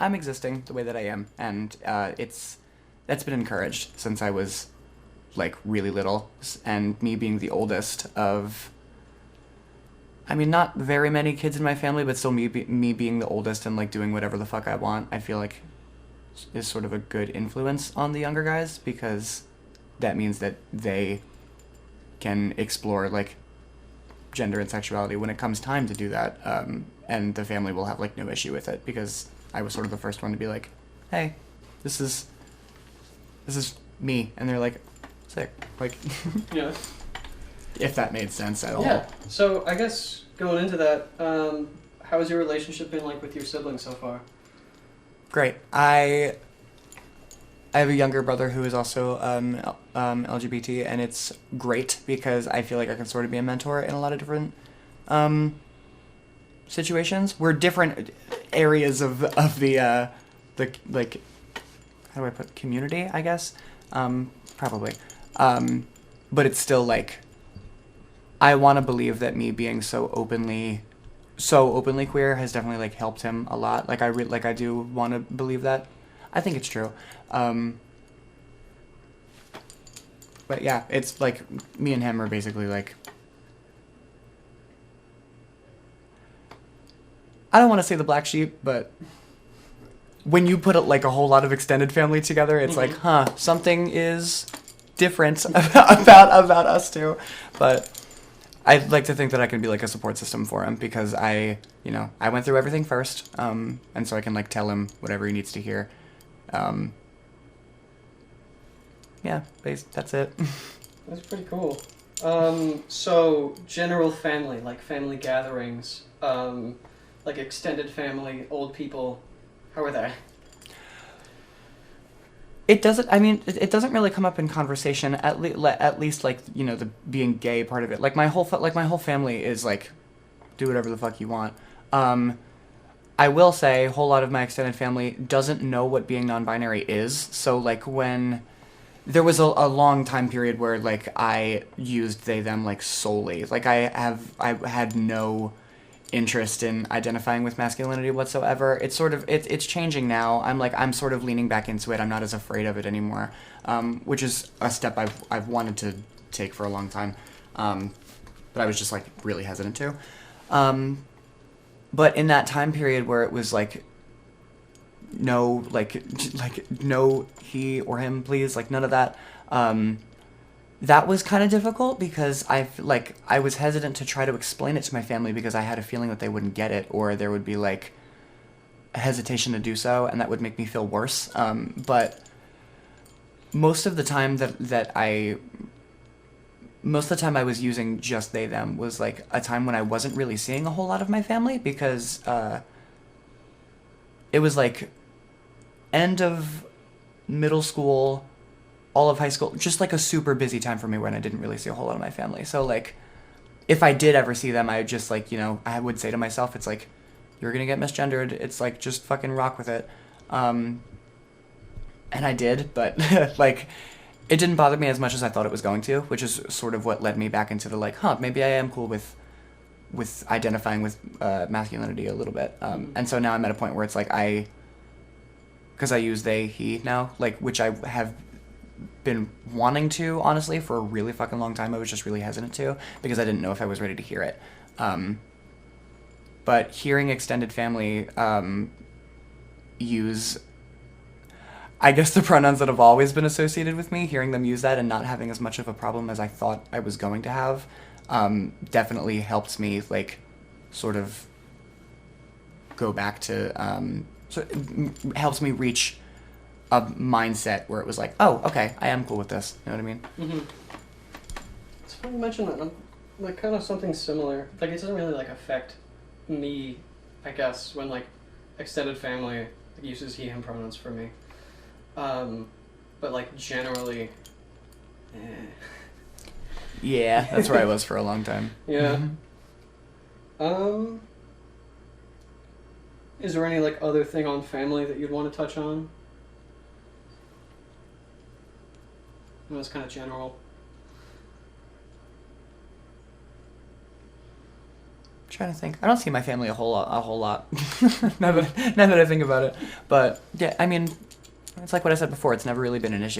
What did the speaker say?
I'm existing the way that I am, and that's been encouraged since I was like really little, and me being the oldest of. I mean, not very many kids in my family, but still me being the oldest and like doing whatever the fuck I want. I feel like is sort of a good influence on the younger guys because that means that they can explore like gender and sexuality when it comes time to do that, and the family will have like no issue with it because I was sort of the first one to be like, "Hey, this is me," and they're like, "Sick," like, Yeah. if that made sense at all. Yeah. So I guess going into that, how has your relationship been like with your siblings so far? Great. I have a younger brother who is also LGBT, and it's great because I feel like I can sort of be a mentor in a lot of different situations. We're different areas of the like how do I put community? I guess probably, but it's still like I want to believe that me being so openly queer has definitely like helped him a lot. Like I do want to believe that. I think it's true. But yeah, it's like me and him are basically like I don't want to say the black sheep, but when you put like a whole lot of extended family together, it's like, something is different about us two. But I'd like to think that I can be like a support system for him because I went through everything first, and so I can like tell him whatever he needs to hear. Yeah, that's it. That's pretty cool. So general family, like family gatherings, like extended family, old people, how are they? It doesn't. I mean, it doesn't really come up in conversation. At least, like the being gay part of it. Like my whole family is like, do whatever the fuck you want. I will say, a whole lot of my extended family doesn't know what being non-binary is. So like when there was a long time period where like I used they them like solely. Like I had no interest in identifying with masculinity whatsoever. It's changing now. I'm sort of leaning back into it. I'm not as afraid of it anymore, which is a step I've wanted to take for a long time, but I was just like really hesitant to. But in that time period where it was like no no he or him please, like none of that, that was kind of difficult because I was hesitant to try to explain it to my family because I had a feeling that they wouldn't get it or there would be like a hesitation to do so and that would make me feel worse. But most of the time I was using just they them was like a time when I wasn't really seeing a whole lot of my family because it was like end of middle school, all of high school, just like a super busy time for me when I didn't really see a whole lot of my family. So like if I did ever see them, I would just like, I would say to myself, it's like, you're gonna get misgendered. It's like, just fucking rock with it. And I did, but like it didn't bother me as much as I thought it was going to, which is sort of what led me back into the like, maybe I am cool with identifying with masculinity a little bit. And so now I'm at a point where it's like because I use they, he now, like, which I have been wanting to, honestly, for a really fucking long time. I was just really hesitant to because I didn't know if I was ready to hear it. But hearing extended family use, I guess, the pronouns that have always been associated with me, hearing them use that and not having as much of a problem as I thought I was going to have, definitely helped me, like, sort of go back to, helps me reach a mindset where it was like, oh, okay, I am cool with this. You know what I mean? Mm-hmm. It's funny you mention that. I'm like kind of something similar. Like it doesn't really like affect me, I guess, when like extended family uses he him pronouns for me. But like generally, Yeah, that's where I was for a long time. Yeah. Is there any like other thing on family that you'd want to touch on? It was kind of general. trying to think. I don't see my family a whole lot. Now that I think about it. But yeah, I mean, it's like what I said before. It's never really been an issue.